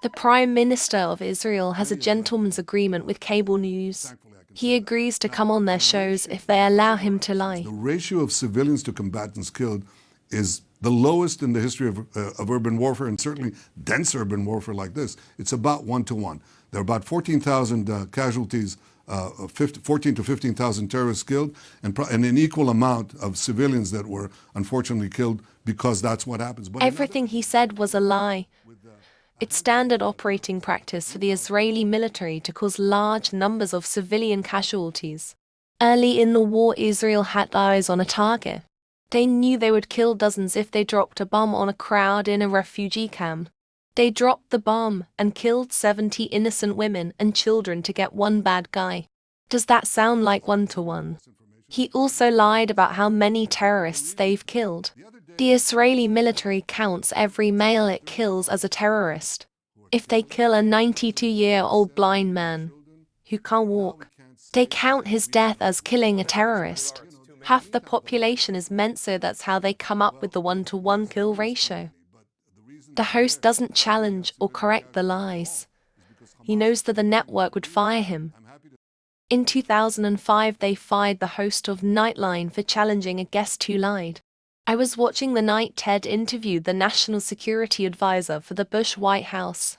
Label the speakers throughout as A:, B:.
A: The Prime Minister of Israel has a gentleman's agreement with cable news. He agrees to come on their shows if they allow him to lie.
B: The ratio of civilians to combatants killed is the lowest in the history of urban warfare, and certainly dense urban warfare like this. It's about 1-to-1. There are about 14,000 casualties, 14 to 15,000 terrorists killed, and an equal amount of civilians that were unfortunately killed because that's what happens. But
A: everything he said was a lie. It's standard operating practice for the Israeli military to cause large numbers of civilian casualties. Early in the war, Israel had eyes on a target. They knew they would kill dozens if they dropped a bomb on a crowd in a refugee camp. They dropped the bomb and killed 70 innocent women and children to get one bad guy. Does that sound like 1-to-1? He also lied about how many terrorists they've killed. The Israeli military counts every male it kills as a terrorist. If they kill a 92-year-old blind man who can't walk, they count his death as killing a terrorist. Half the population is meant, so that's how they come up with the 1-to-1 kill ratio. The host doesn't challenge or correct the lies. He knows that the network would fire him. In 2005, they fired the host of Nightline for challenging a guest who lied. I was watching the night Ted interviewed the National Security Advisor for the Bush White House.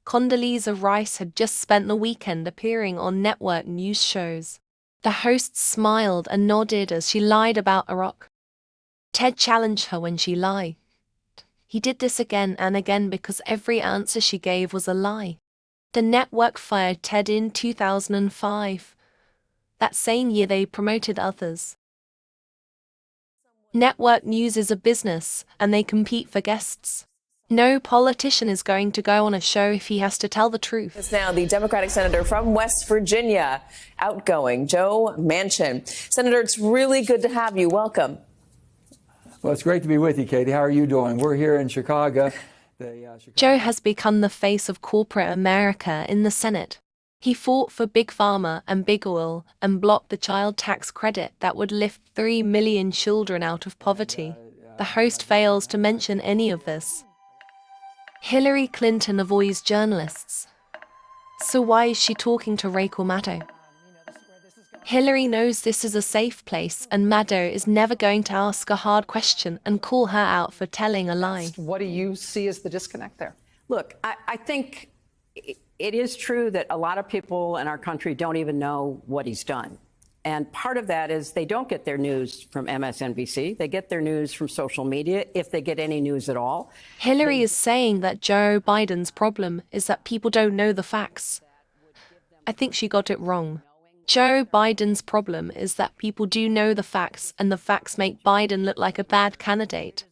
A: Condoleezza Rice had just spent the weekend appearing on network news shows. The host smiled and nodded as she lied about Iraq. Ted challenged her when she lied. He did this again and again because every answer she gave was a lie. The network fired Ted in 2005. That same year they promoted others. Network news is a business, and they compete for guests. No politician is going to go on a show if he has to tell the truth.
C: It's now the Democratic senator from West Virginia, outgoing Joe Manchin. Senator, it's really good to have you. Welcome.
D: Well, it's great to be with you, Katie. How are you doing? We're here in Chicago.
A: Joe has become the face of corporate America in the Senate. He fought for Big Pharma and Big Oil and blocked the child tax credit that would lift 3 million children out of poverty. The host fails to mention any of this. Hillary Clinton avoids journalists. So why is she talking to Rachel Maddow? Hillary knows this is a safe place, and Maddow is never going to ask a hard question and call her out for telling a lie.
E: What do you see as the disconnect there? Look, I think it is true that a lot of people in our country don't even know what he's done. And part of that is they don't get their news from MSNBC. They get their news from social media, if they get any news at all.
A: Hillary is saying that Joe Biden's problem is that people don't know the facts. I think she got it wrong. Joe Biden's problem is that people do know the facts, and the facts make Biden look like a bad candidate.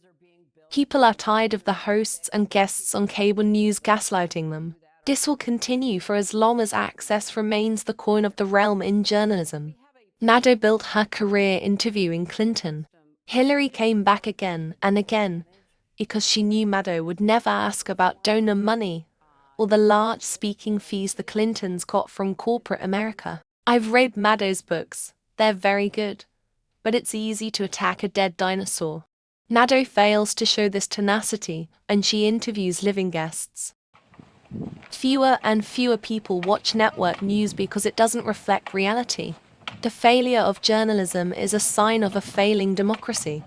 A: People are tired of the hosts and guests on cable news gaslighting them. This will continue for as long as access remains the coin of the realm in journalism. Maddow built her career interviewing Clinton. Hillary came back again and again because she knew Maddow would never ask about donor money or the large speaking fees the Clintons got from corporate America. I've read Maddow's books. They're very good. But it's easy to attack a dead dinosaur. Maddow fails to show this tenacity, and she interviews living guests. Fewer and fewer people watch network news because it doesn't reflect reality. The failure of journalism is a sign of a failing democracy.